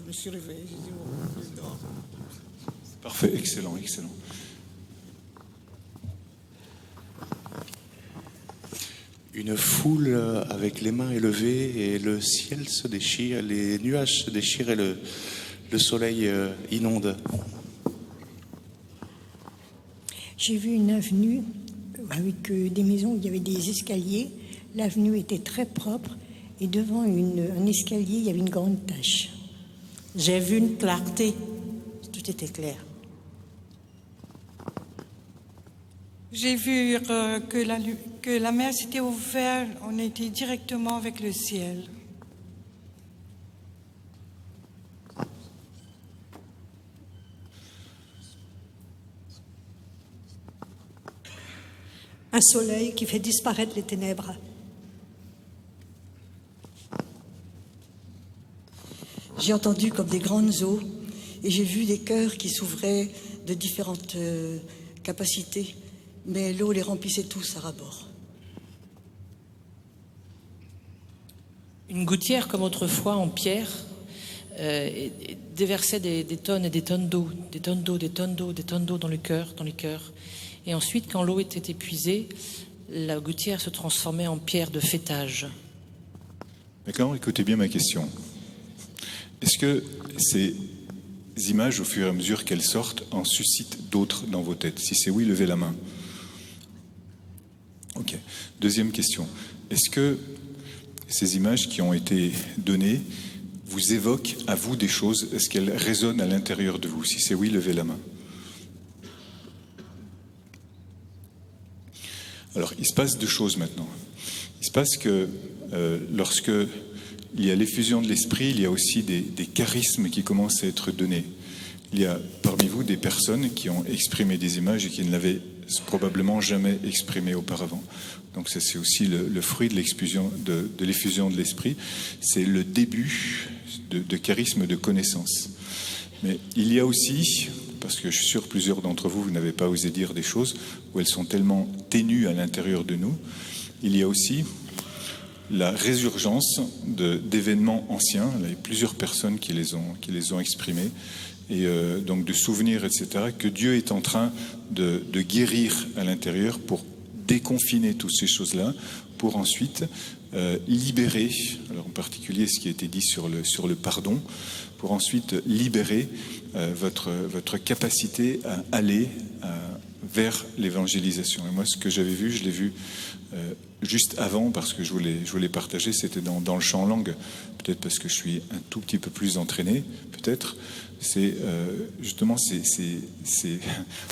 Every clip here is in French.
me suis réveillé, j'ai dit, oh, il dort. Parfait, excellent, excellent. Une foule avec les mains élevées et le ciel se déchire, les nuages se déchirent et le soleil inonde. J'ai vu une avenue avec des maisons où il y avait des escaliers. L'avenue était très propre et devant un escalier, il y avait une grande tache. J'ai vu une clarté, tout était clair. J'ai vu que la mer s'était ouverte, on était directement avec le ciel. Un soleil qui fait disparaître les ténèbres. J'ai entendu comme des grandes eaux et j'ai vu des cœurs qui s'ouvraient de différentes capacités, mais l'eau les remplissait tous à ras-bord. Une gouttière comme autrefois en pierre déversait des tonnes et des tonnes d'eau, des tonnes d'eau, des tonnes d'eau, des tonnes d'eau dans les cœurs. Et ensuite, quand l'eau était épuisée, la gouttière se transformait en pierre de fêtage. D'accord, écoutez bien ma question. Est-ce que ces images, au fur et à mesure qu'elles sortent, en suscitent d'autres dans vos têtes? Si c'est oui, levez la main. Ok. Deuxième question. Est-ce que ces images qui ont été données vous évoquent à vous des choses? Est-ce qu'elles résonnent à l'intérieur de vous? Si c'est oui, levez la main. Alors, il se passe deux choses maintenant. Il se passe que lorsque il y a l'effusion de l'esprit, il y a aussi des charismes qui commencent à être donnés. Il y a parmi vous des personnes qui ont exprimé des images et qui ne l'avaient probablement jamais exprimé auparavant. Donc ça, c'est aussi le fruit de l'effusion de l'esprit. C'est le début de charisme de connaissance. Mais il y a aussi, parce que je suis sûr plusieurs d'entre vous, vous n'avez pas osé dire des choses où elles sont tellement ténues à l'intérieur de nous, il y a aussi la résurgence d'événements anciens. Il y a plusieurs personnes qui les ont exprimés, et donc de souvenirs, etc., que Dieu est en train de guérir à l'intérieur pour déconfiner toutes ces choses-là, pour ensuite libérer, alors en particulier ce qui a été dit sur le pardon, pour ensuite libérer votre capacité à aller vers l'évangélisation. Et moi, ce que j'avais vu, je l'ai vu juste avant, parce que je voulais partager, c'était dans le chant en langue, peut-être parce que je suis un tout petit peu plus entraîné, peut-être. C'est justement c'est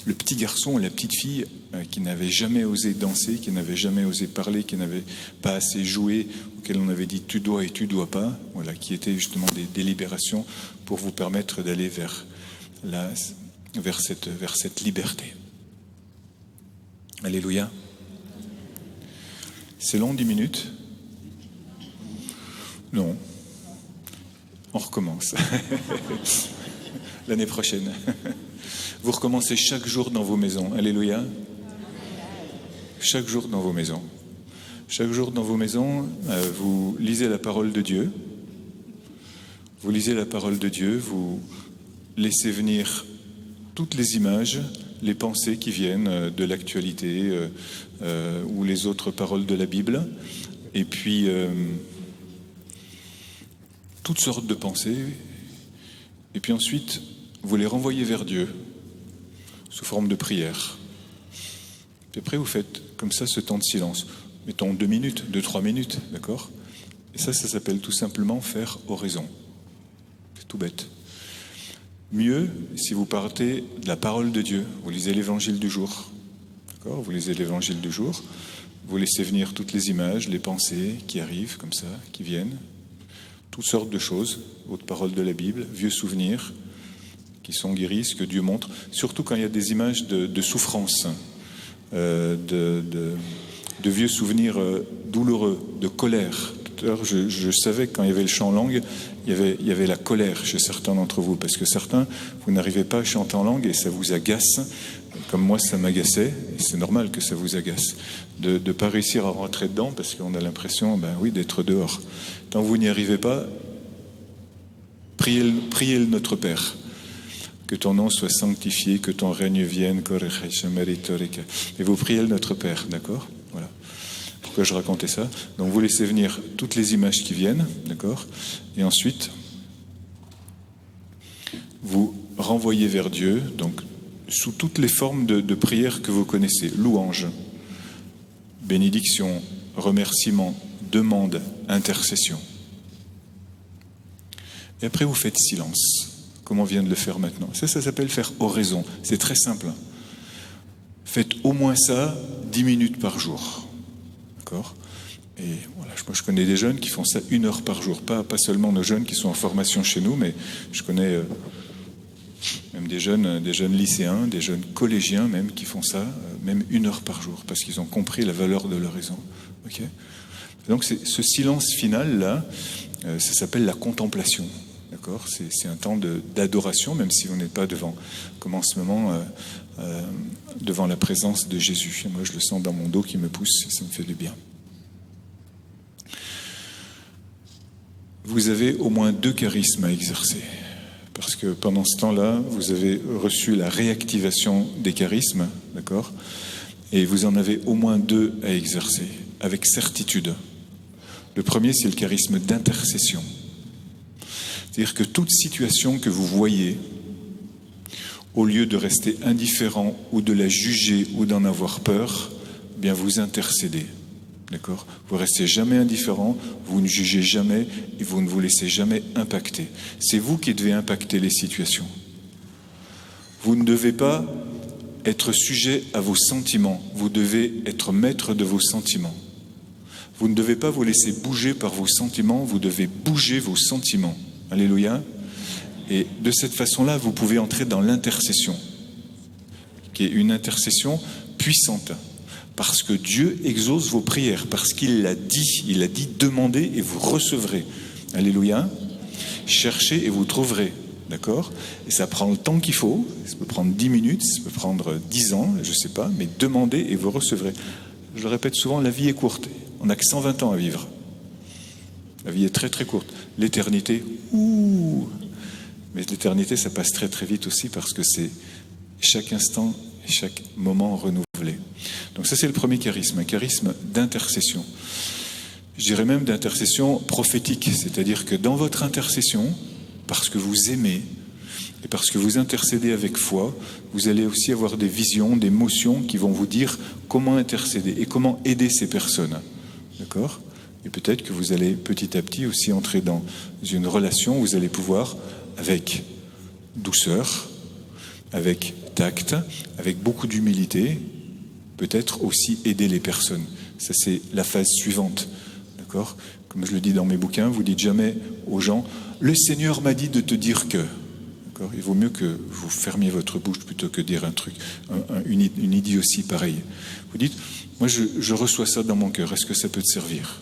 le petit garçon ou la petite fille qui n'avait jamais osé danser, qui n'avait jamais osé parler, qui n'avait pas assez joué, auquel on avait dit tu dois et tu dois pas, voilà, qui étaient justement des libérations pour vous permettre d'aller vers cette liberté. Alléluia. C'est long, 10 minutes? Non. On recommence. L'année prochaine. Vous recommencez chaque jour dans vos maisons. Alléluia. Chaque jour dans vos maisons. Chaque jour dans vos maisons, vous lisez la parole de Dieu. Vous lisez la parole de Dieu, vous laissez venir toutes les images, les pensées qui viennent de l'actualité ou les autres paroles de la Bible. Et puis, toutes sortes de pensées. Et puis ensuite, vous les renvoyez vers Dieu sous forme de prière. Puis après, vous faites comme ça ce temps de silence. Mettons 2 minutes, 2-3 minutes, d'accord? Et ça s'appelle tout simplement faire oraison. C'est tout bête. Mieux, si vous partez de la parole de Dieu, vous lisez l'évangile du jour, d'accord? Vous lisez l'évangile du jour, vous laissez venir toutes les images, les pensées qui arrivent comme ça, qui viennent, toutes sortes de choses, autres paroles de la Bible, vieux souvenirs qui sont guéris, ce que Dieu montre, surtout quand il y a des images de souffrance, de vieux souvenirs douloureux, de colère. Je savais que quand il y avait le chant en langue, il y avait la colère chez certains d'entre vous, parce que certains, vous n'arrivez pas à chanter en langue et ça vous agace, comme moi ça m'agaçait, et c'est normal que ça vous agace, de ne pas réussir à rentrer dedans, parce qu'on a l'impression, d'être dehors. Tant que vous n'y arrivez pas, priez notre Père. Que ton nom soit sanctifié, que ton règne vienne. Et vous priez notre Père, d'accord? Voilà. Pourquoi je racontais ça? Donc vous laissez venir toutes les images qui viennent, d'accord? Et ensuite, vous renvoyez vers Dieu, donc sous toutes les formes de prière que vous connaissez. Louange, bénédiction, remerciement, demande, intercession. Et après vous faites silence, comme on vient de le faire maintenant. Ça s'appelle faire oraison. C'est très simple. Faites au moins ça 10 minutes par jour. D'accord? Et voilà, moi je connais des jeunes qui font ça 1 heure par jour. Pas seulement nos jeunes qui sont en formation chez nous, mais je connais même des jeunes lycéens, des jeunes collégiens même qui font ça, même 1 heure par jour, parce qu'ils ont compris la valeur de l'oraison. Ok? Donc ce silence final là, ça s'appelle la contemplation. D'accord? C'est un temps d'adoration, même si vous n'êtes pas comme en ce moment, devant la présence de Jésus. Et moi, je le sens dans mon dos qui me pousse, et ça me fait du bien. Vous avez au moins 2 charismes à exercer. Parce que pendant ce temps-là, vous avez reçu la réactivation des charismes, d'accord? Et vous en avez au moins 2 à exercer, avec certitude. Le premier, c'est le charisme d'intercession. C'est-à-dire que toute situation que vous voyez, au lieu de rester indifférent ou de la juger ou d'en avoir peur, eh bien vous intercédez. D'accord? Vous restez jamais indifférent, vous ne jugez jamais et vous ne vous laissez jamais impacter. C'est vous qui devez impacter les situations. Vous ne devez pas être sujet à vos sentiments, vous devez être maître de vos sentiments. Vous ne devez pas vous laisser bouger par vos sentiments, vous devez bouger vos sentiments. Alléluia. Et de cette façon-là, vous pouvez entrer dans l'intercession, qui est une intercession puissante. Parce que Dieu exauce vos prières, parce qu'il l'a dit. Il a dit, demandez et vous recevrez. Alléluia. Cherchez et vous trouverez. D'accord? Et ça prend le temps qu'il faut. Ça peut prendre 10 minutes, ça peut prendre 10 ans, je ne sais pas. Mais demandez et vous recevrez. Je le répète souvent, la vie est courte. On n'a que 120 ans à vivre. La vie est très très courte. L'éternité, mais l'éternité, ça passe très très vite aussi parce que c'est chaque instant et chaque moment renouvelé. Donc ça, c'est le premier charisme, un charisme d'intercession. Je dirais même d'intercession prophétique, c'est-à-dire que dans votre intercession, parce que vous aimez et parce que vous intercédez avec foi, vous allez aussi avoir des visions, des motions qui vont vous dire comment intercéder et comment aider ces personnes. D'accord ? Et peut-être que vous allez petit à petit aussi entrer dans une relation où vous allez pouvoir, avec douceur, avec tact, avec beaucoup d'humilité, peut-être aussi aider les personnes. Ça, c'est la phase suivante. D'accord? Comme je le dis dans mes bouquins, vous dites jamais aux gens « Le Seigneur m'a dit de te dire que… » D'accord? Il vaut mieux que vous fermiez votre bouche plutôt que dire un truc, une idiotie pareille. Vous dites « Moi, je reçois ça dans mon cœur. Est-ce que ça peut te servir ?»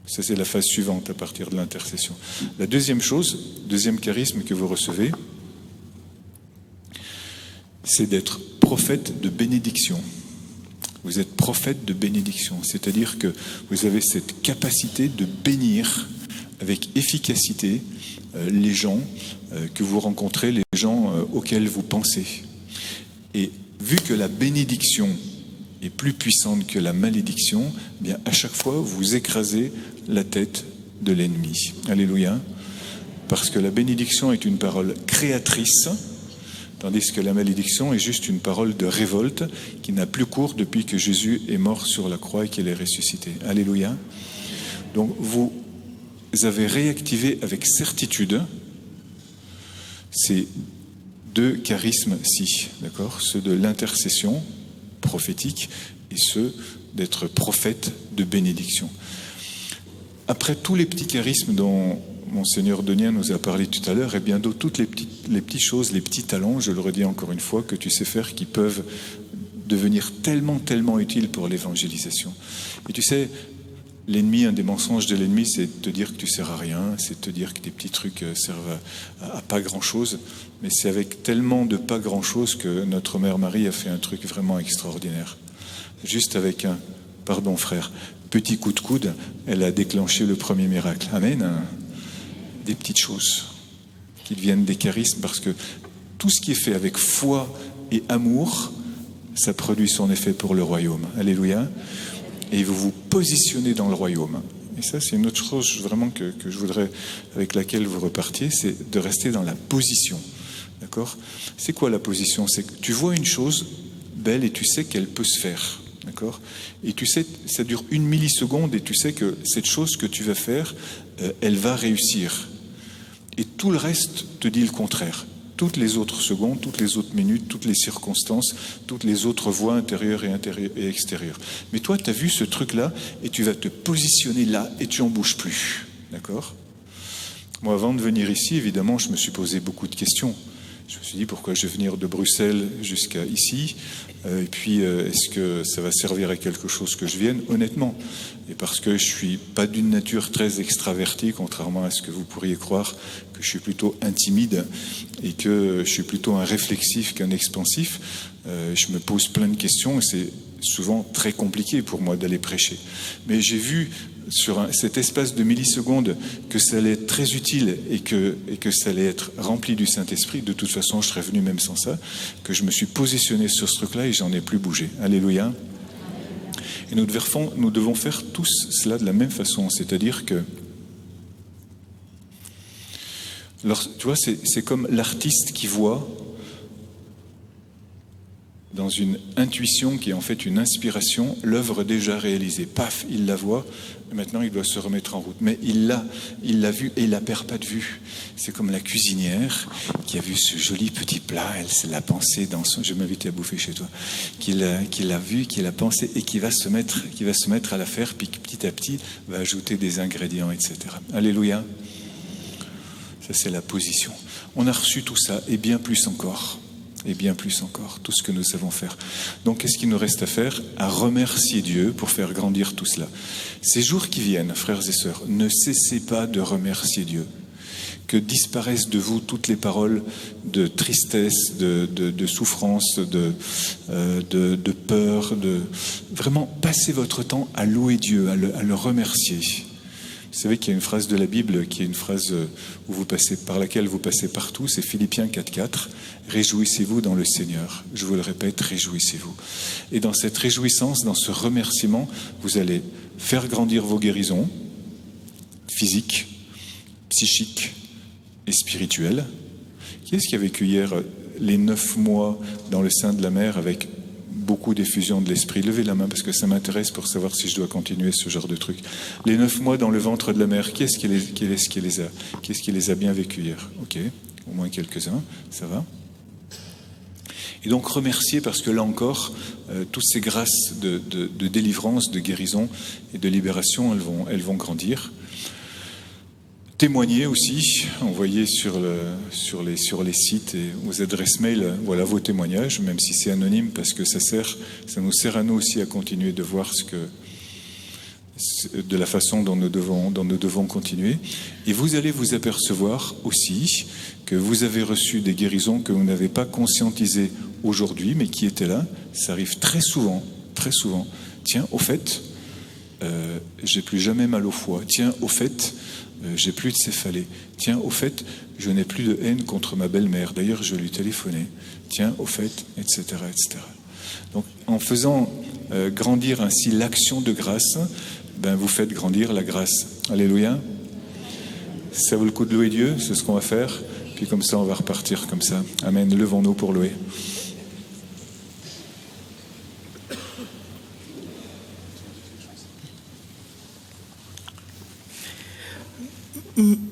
Ça, c'est la phase suivante à partir de l'intercession. La deuxième chose, deuxième charisme que vous recevez, c'est d'être prophète de bénédiction. Vous êtes prophète de bénédiction, c'est-à-dire que vous avez cette capacité de bénir avec efficacité les gens que vous rencontrez, les gens auxquels vous pensez. Et vu que la bénédiction est plus puissante que la malédiction, eh bien à chaque fois vous écrasez la tête de l'ennemi. Alléluia. Parce que la bénédiction est une parole créatrice, tandis que la malédiction est juste une parole de révolte qui n'a plus cours depuis que Jésus est mort sur la croix et qu'il est ressuscité. Alléluia. Donc vous avez réactivé avec certitude ces 2 charismes-ci, d'accord? Ceux de l'intercession prophétique et ceux d'être prophète de bénédiction. Après tous les petits charismes dont Monseigneur Donien nous a parlé tout à l'heure, et bien d'autres, toutes les petites choses, les petits talents, je le redis encore une fois, que tu sais faire, qui peuvent devenir tellement, tellement utiles pour l'évangélisation. Et tu sais, l'ennemi, un des mensonges de l'ennemi, c'est de te dire que tu sers à rien, c'est de te dire que tes petits trucs servent à pas grand-chose, mais c'est avec tellement de pas grand-chose que notre mère Marie a fait un truc vraiment extraordinaire. Juste avec un, pardon frère, petit coup de coude, elle a déclenché le premier miracle. Amen. Des petites choses. qui deviennent des charismes, parce que tout ce qui est fait avec foi et amour, ça produit son effet pour le royaume. Alléluia. Et vous vous positionnez dans le royaume. Et ça, c'est une autre chose vraiment que je voudrais, avec laquelle vous repartiez, c'est de rester dans la position. D'accord ? C'est quoi la position ? C'est que tu vois une chose belle et tu sais qu'elle peut se faire. D'accord ? Et tu sais, ça dure 1 milliseconde et tu sais que cette chose que tu vas faire, elle va réussir. Et tout le reste te dit le contraire. Toutes les autres secondes, toutes les autres minutes, toutes les circonstances, toutes les autres voies intérieures et extérieures. Mais toi, tu as vu ce truc-là et tu vas te positionner là et tu n'en bouges plus. D'accord ? Moi, avant de venir ici, évidemment, je me suis posé beaucoup de questions. Je me suis dit, pourquoi je vais venir de Bruxelles jusqu'à ici ? Et puis, est-ce que ça va servir à quelque chose que je vienne ? Honnêtement. Et parce que je ne suis pas d'une nature très extravertie, contrairement à ce que vous pourriez croire, que je suis plutôt intimide et que je suis plutôt un réflexif qu'un expansif, je me pose plein de questions et c'est souvent très compliqué pour moi d'aller prêcher. Mais j'ai vu sur cet espace de millisecondes que ça allait être très utile et que ça allait être rempli du Saint-Esprit. De toute façon, je serais venu même sans ça, que je me suis positionné sur ce truc-là et j'en ai plus bougé. Alléluia. Et nous devons faire tous cela de la même façon, c'est-à-dire que tu vois, c'est comme l'artiste qui voit dans une intuition qui est en fait une inspiration, l'œuvre déjà réalisée. Paf, il la voit, et maintenant il doit se remettre en route. Mais il l'a vue et il la perd pas de vue. C'est comme la cuisinière qui a vu ce joli petit plat, elle l'a pensé dans son... Je vais m'inviter à bouffer chez toi. Qui l'a vu, qui l'a pensé et qui va se mettre à la faire, puis petit à petit va ajouter des ingrédients, etc. Alléluia. Ça, c'est la position. On a reçu tout ça et bien plus encore. Et bien plus encore, tout ce que nous savons faire. Donc, qu'est-ce qu'il nous reste à faire ? À remercier Dieu pour faire grandir tout cela. Ces jours qui viennent, frères et sœurs, ne cessez pas de remercier Dieu. Que disparaissent de vous toutes les paroles de tristesse, de souffrance, de peur. Vraiment, passez votre temps à louer Dieu, à le remercier. Vous savez qu'il y a une phrase de la Bible qui est une phrase par laquelle vous passez partout, c'est Philippiens 4.4. Réjouissez-vous dans le Seigneur. Je vous le répète, réjouissez-vous. Et dans cette réjouissance, dans ce remerciement, vous allez faire grandir vos guérisons physiques, psychiques et spirituelles. Qui est-ce qui a vécu hier les 9 mois dans le sein de la mer avec beaucoup d'effusion de l'esprit? Levez la main parce que ça m'intéresse pour savoir si je dois continuer ce genre de truc. Les 9 mois dans le ventre de la mer, qui est-ce qui les a bien vécus hier? Ok, au moins quelques-uns, ça va. Et donc remercier parce que là encore, toutes ces grâces de délivrance, de guérison et de libération, elles vont grandir. Témoigner aussi, envoyer sur les sites et aux adresses mail, voilà vos témoignages, même si c'est anonyme, parce que ça nous sert à nous aussi à continuer de voir de la façon dont nous devons continuer. Et vous allez vous apercevoir aussi que vous avez reçu des guérisons que vous n'avez pas conscientisées aujourd'hui, mais qui étaient là. Ça arrive très souvent. Tiens, au fait, j'ai plus jamais mal au foie. Tiens, au fait, j'ai plus de céphalée. Tiens, au fait, je n'ai plus de haine contre ma belle-mère. D'ailleurs, je lui téléphonais. Tiens, au fait, etc., etc. Donc, en faisant grandir ainsi l'action de grâce, vous faites grandir la grâce. Alléluia. Ça vaut le coup de louer Dieu, c'est ce qu'on va faire. Puis comme ça, on va repartir comme ça. Amen. Levons-nous pour louer.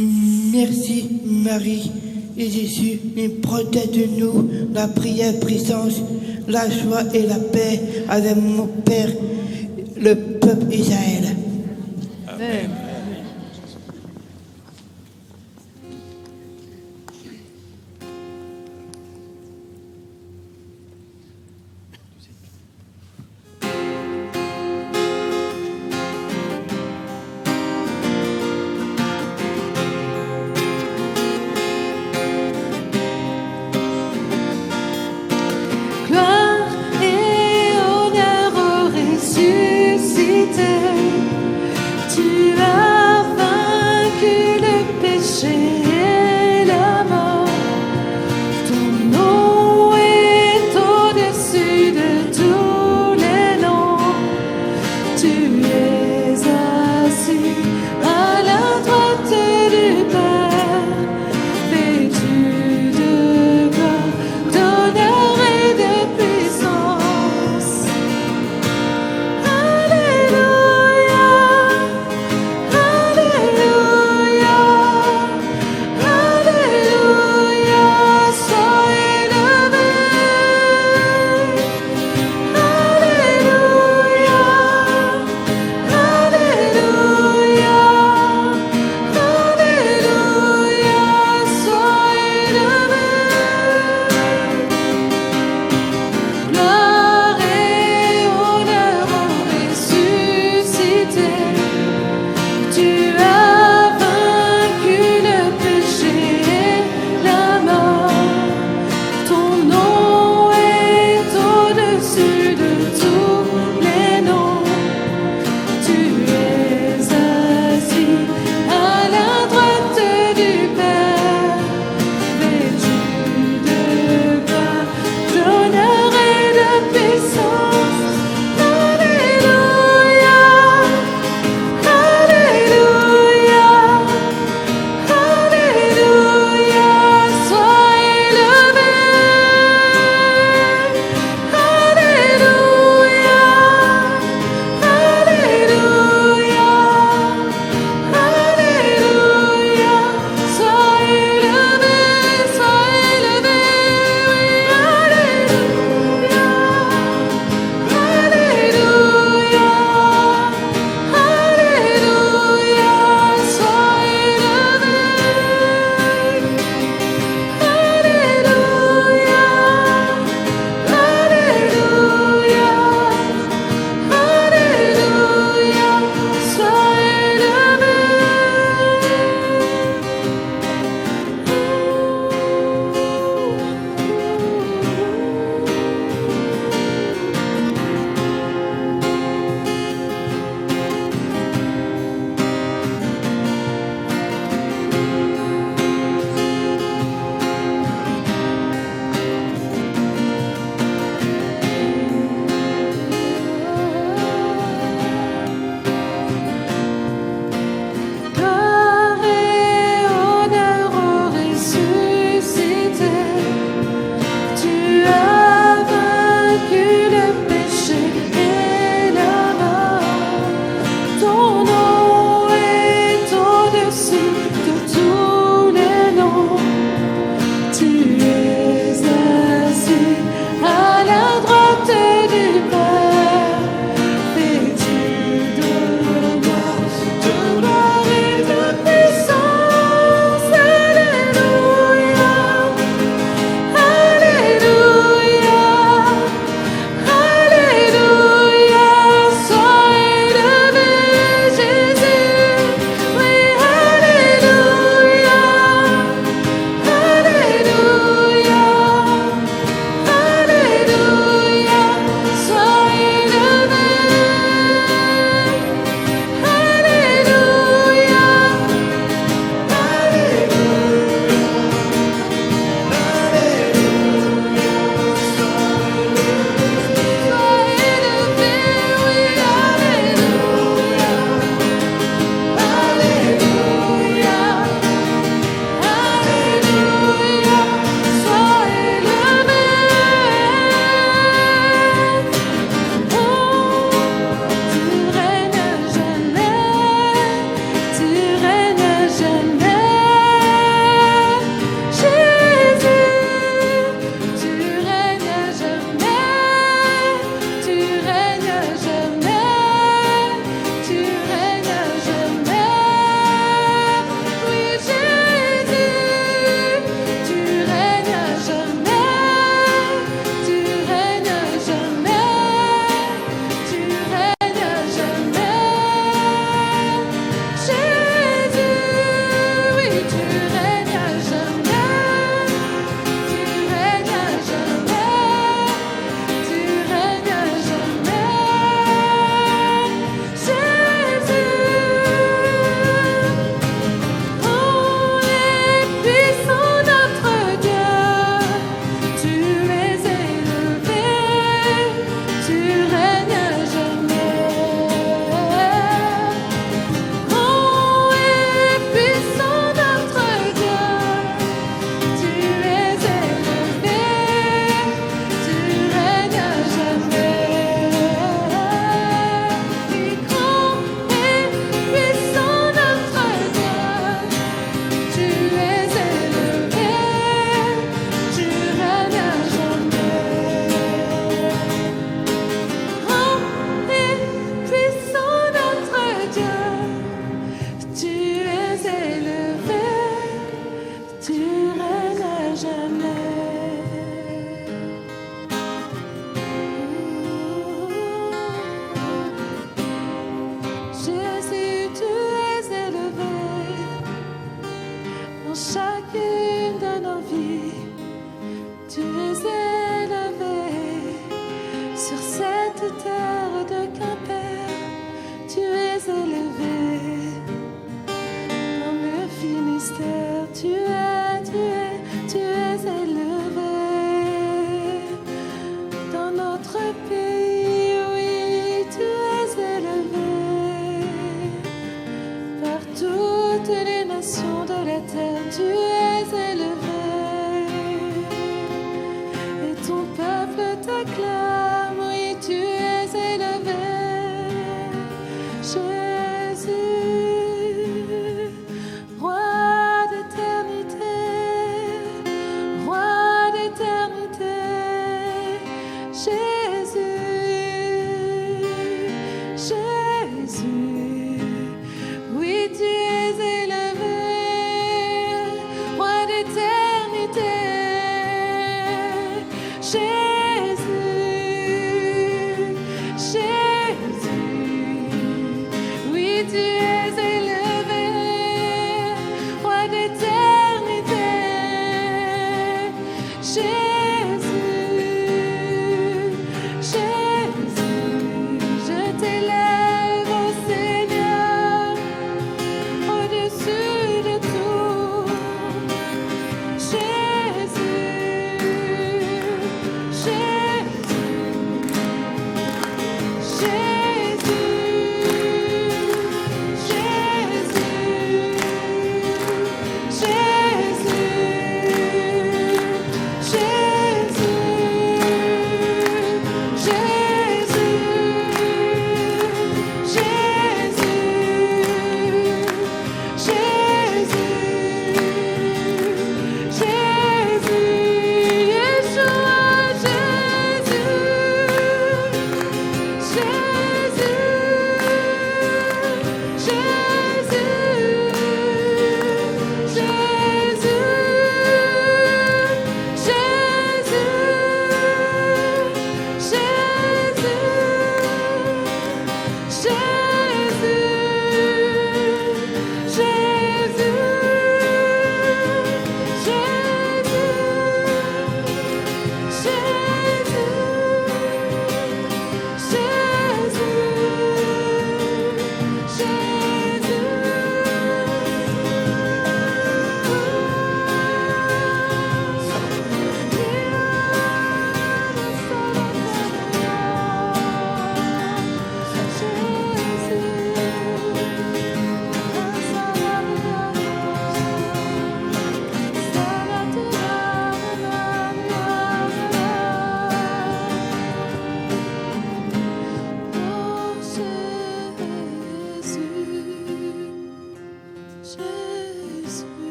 Merci Marie et Jésus, protège-nous la prière puissance, la joie et la paix avec mon Père, le peuple Israël. Amen. Tu as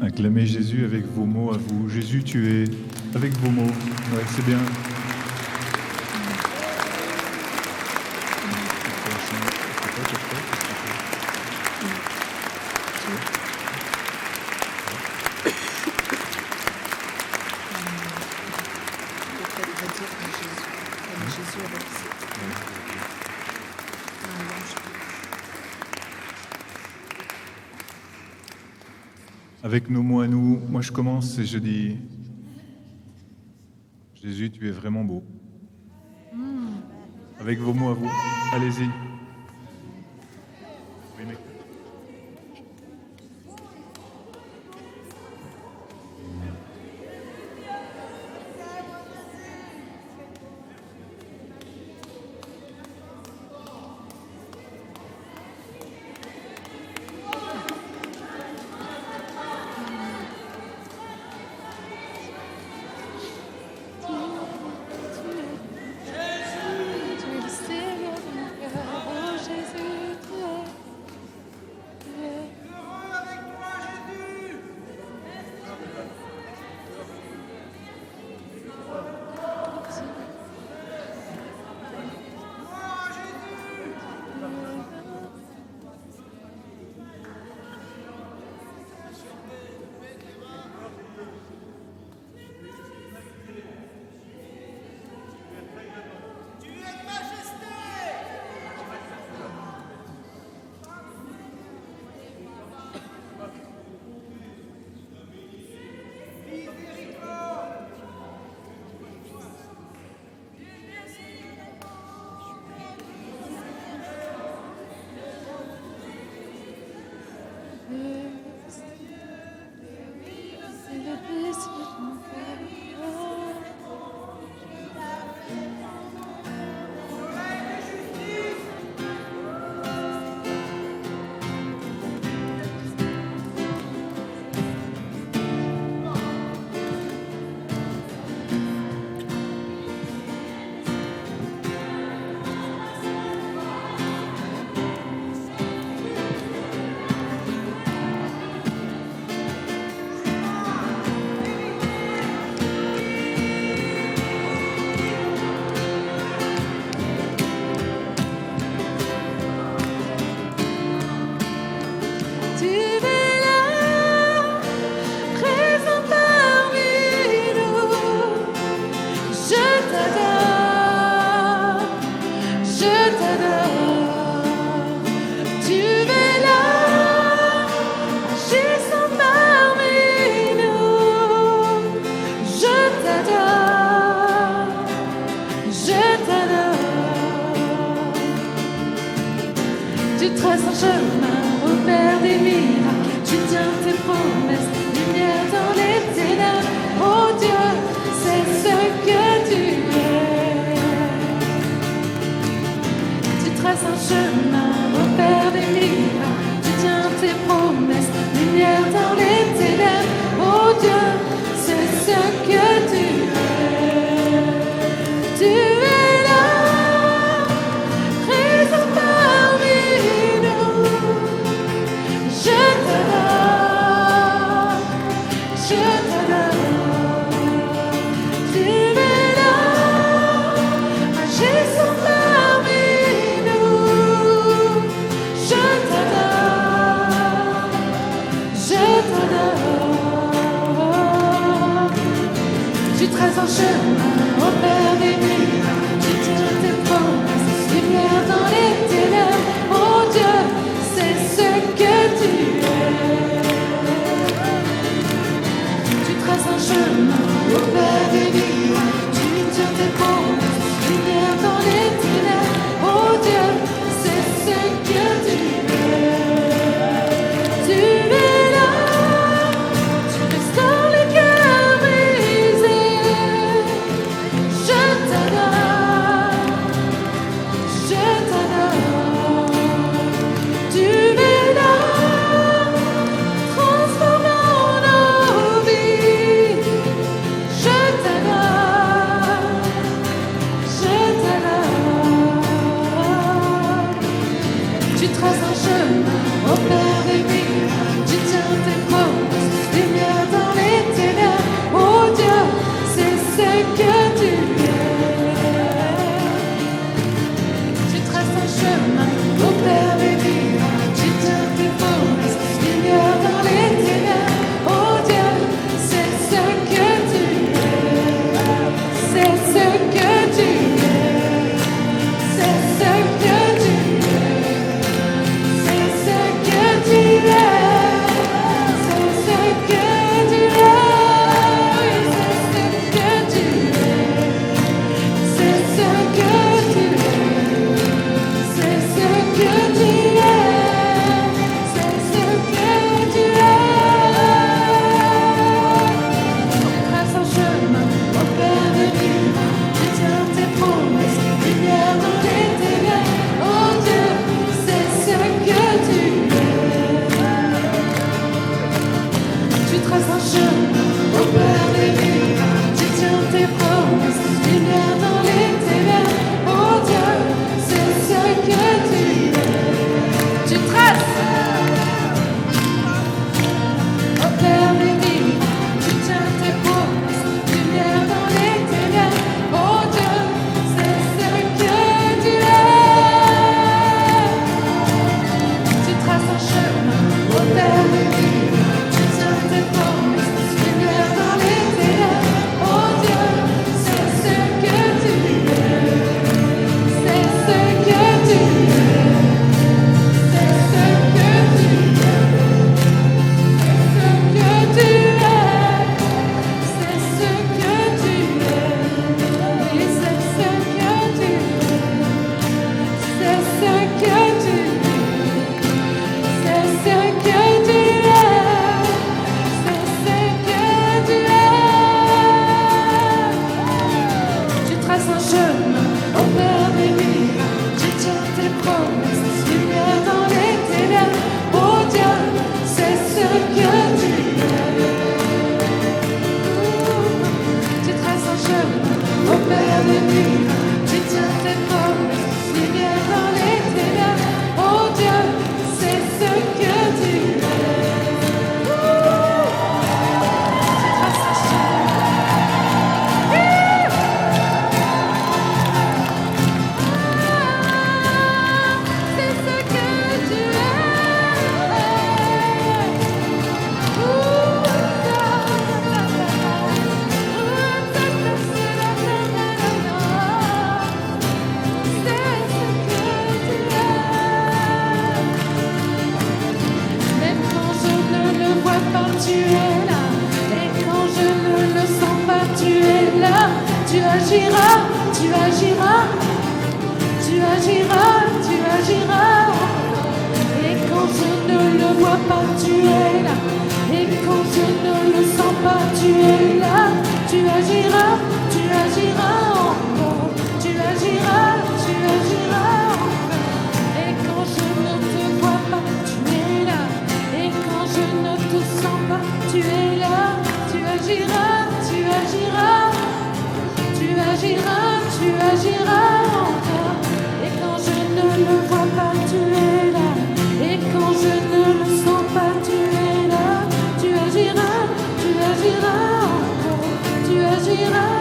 Acclamez Jésus avec vos mots à vous. Jésus, tu es avec vos mots. Ouais, c'est bien. Avec nos mots à nous, moi je commence et je dis Jésus, tu es vraiment beau. Avec vos mots à vous, allez-y. Oui, mais... Tu es le Seigneur de mon cœur. traces un chemin, opères des miracles, tu tiens tes promesses, lumière dans les ténèbres. Oh Dieu, c'est ce que tu es. Tu traces un chemin, opères des miracles, tu tiens tes promesses, lumière dans les ténèbres. Oh Dieu, c'est ce que tu es. Tu es là, présent parmi nous. Je t'adore, je t'adore. Tu es là, agissant parmi nous. Je t'adore, je t'adore. Tu traces un chemin, opères des miracles, tu tiens tes promesses, lumière dans les ténèbres. Oh Dieu, c'est ce que tu es. Tu traces un chemin, opères des miracles, tu tiens tes promesses, lumière dans les ténèbres. Oh Dieu, c'est ce que tu es. Tu es là, tu restaures les cœurs brisés. Je t'adore, je t'adore. Tu es là, transformant nos vies. Je t'adore, je t'adore. Tu traces un chemin, opères des miracles, tu tiens tes promesses, lumière dans les ténèbres. Oh Dieu, c'est ce que tu es. Tu traces un chemin, opères des miracles, tu tiens tes promesses, lumière dans les ténèbres. Oh Dieu, c'est ce que tu es. C'est ce que tu es. C'est ce que tu es. C'est ce que tu es. C'est ce que tu es. Oui, c'est ce que tu es. C'est ce que tu es. C'est ce que tu es. C'est ce que tu es. Tu traces un chemin, opères des miracles, tu tiens tes promesses, lumière dans les ténèbres. Oh Dieu, c'est ce que tu es. Tu traces un chemin, opères des miracles, tu tiens tes promesses, lumière dans les ténèbres. Oh Dieu, c'est ce que tu es. Tu traces, opères des miracles, tu tiens tes promesses, lumière dans les ténèbres. Oh Dieu, c'est ce que tu es. Tu traces un chemin, opères des miracles, tu tiens tes promesses, lumière dans les ténèbres. Oh Dieu, c'est ce que tu es. C'est ce que tu es. C'est ce que tu es. C'est ce que tu es. Oui, c'est ce que tu es. C'est ce que tu es. C'est ce que tu es. C'est ce que tu es. Tu traces un chemin, opères des miracles, tu tiens tes promesses, lumière dans les ténèbres. Oh Dieu, c'est ce que tu es. Tu traces un chemin, opères des miracles, tu tiens tes promesses, lumière dans les ténèbres. Oh Dieu, c'est ce que tu es. Tu traces un chemin. C'est ce que tu es. Même quand je ne le vois pas, tu es là. Et quand je ne le sens pas, tu es là. Tu agiras, tu agiras. Tu agiras, tu agiras. je ne le vois pas, tu es là. Et quand je ne le sens pas, tu es là. Tu agiras encore. Tu agiras encore. Et quand je ne te vois pas, tu es là. Et quand je ne te sens pas, tu es là. Tu agiras encore. Et quand je ne le vois pas, tu es là. Et quand je ne le sens pas, tu es là. Tu agiras encore. Tu agiras.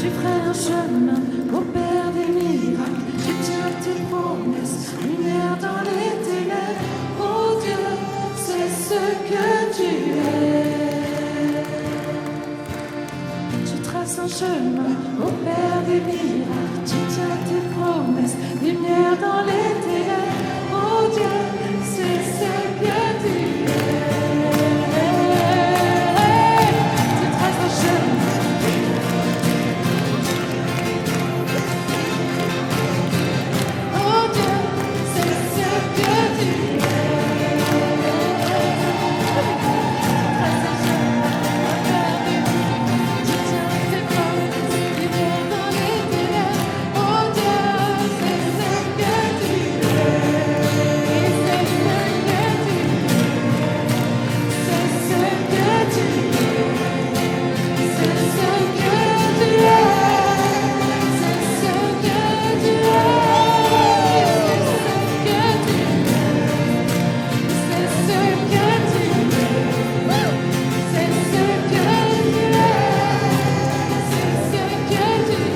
Tu ferais un chemin au Père des miracles. Tu tiens tes promesses, lumière dans les ténèbres. Oh Dieu, c'est ce que tu es. Tu traces un chemin au Père des miracles. Tu tiens tes promesses, lumière dans les ténèbres. Oh Dieu, c'est ce que tu es. Tu traces un chemin. Oh Dieu, c'est ce que tu es. Tu traces un chemin au Père des miracles. Tu tiens tes promesses, lumière dans les ténèbres. Oh Dieu, c'est ce que tu es. C'est ce que tu es. C'est ce que tu es. C'est ce que tu es. C'est ce que tu es. C'est ce que tu es. C'est ce que tu es.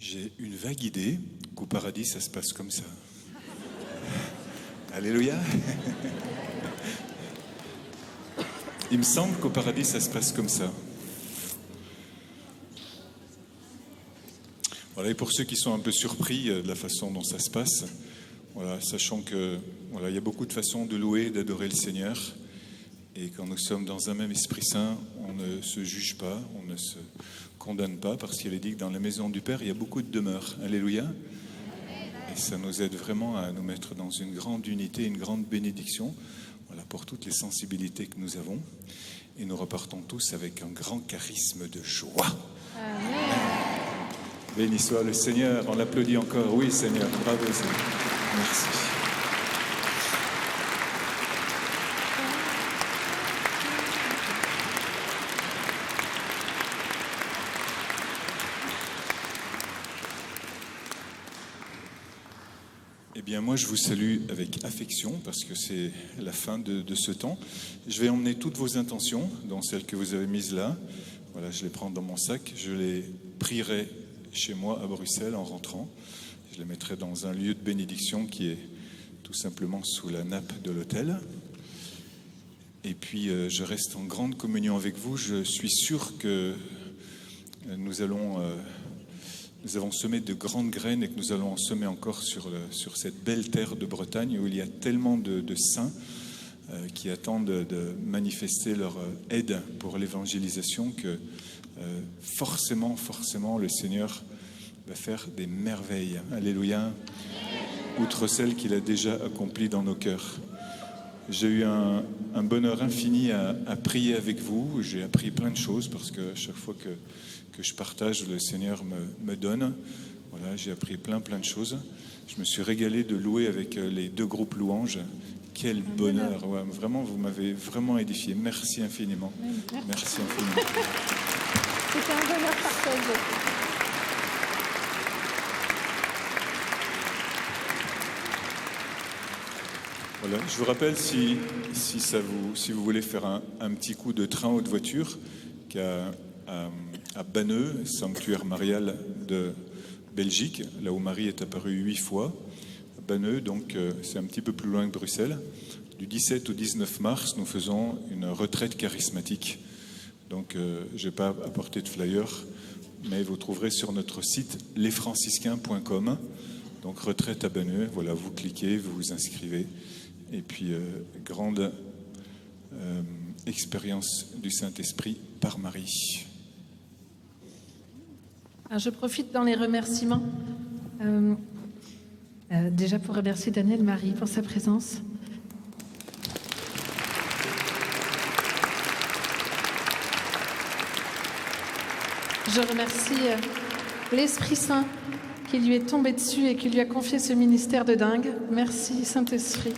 J'ai une vague idée qu'au paradis, ça se passe comme ça. Alléluia. Il me semble qu'au paradis, ça se passe comme ça. Voilà, et pour ceux qui sont un peu surpris de la façon dont ça se passe, voilà, sachant que voilà, il y a beaucoup de façons de louer et d'adorer le Seigneur. Et quand nous sommes dans un même Esprit Saint, on ne se juge pas, on ne se condamne pas, parce qu'il est dit que dans la maison du Père, il y a beaucoup de demeures. Alléluia. Et ça nous aide vraiment à nous mettre dans une grande unité, une grande bénédiction, voilà, pour toutes les sensibilités que nous avons. Et nous repartons tous avec un grand charisme de joie. Amen. Béni soit le Seigneur. On l'applaudit encore. Oui, Seigneur. Bravo, Seigneur. Merci. Eh bien, moi, je vous salue avec affection parce que c'est la fin de ce temps. Je vais emmener toutes vos intentions, dont celles que vous avez mises là. Voilà, je les prends dans mon sac. Je les prierai chez moi à Bruxelles en rentrant. Je les mettrai dans un lieu de bénédiction qui est tout simplement sous la nappe de l'autel. Et puis, je reste en grande communion avec vous. Je suis sûr que nous avons semé de grandes graines et que nous allons en semer encore sur cette belle terre de Bretagne où il y a tellement de saints qui attendent de manifester leur aide pour l'évangélisation que forcément, le Seigneur va faire des merveilles. Alléluia. Outre celles qu'il a déjà accomplies dans nos cœurs. J'ai eu un bonheur infini à prier avec vous. J'ai appris plein de choses parce que chaque fois que je partage, le Seigneur me donne. Voilà, j'ai appris plein de choses. Je me suis régalé de louer avec les 2 groupes louanges. Quel bonheur. Ouais, vraiment, vous m'avez vraiment édifié. Merci infiniment. Merci infiniment. C'était un bonheur partagé. Voilà, je vous rappelle, si vous voulez faire un petit coup de train ou de voiture, qu'à Banneux, sanctuaire marial de Belgique, là où Marie est apparue 8 fois. À Banneux, donc c'est un petit peu plus loin que Bruxelles. Du 17 au 19 mars, nous faisons une retraite charismatique. Donc, je n'ai pas apporté de flyer, mais vous trouverez sur notre site lesfranciscains.com. Donc, retraite à Banneux. Voilà, vous cliquez, vous vous inscrivez. Et puis, grande expérience du Saint-Esprit par Marie. Alors, je profite dans les remerciements. Déjà pour remercier Daniel Marie pour sa présence. Je remercie l'Esprit Saint qui lui est tombé dessus et qui lui a confié ce ministère de dingue. Merci Saint-Esprit.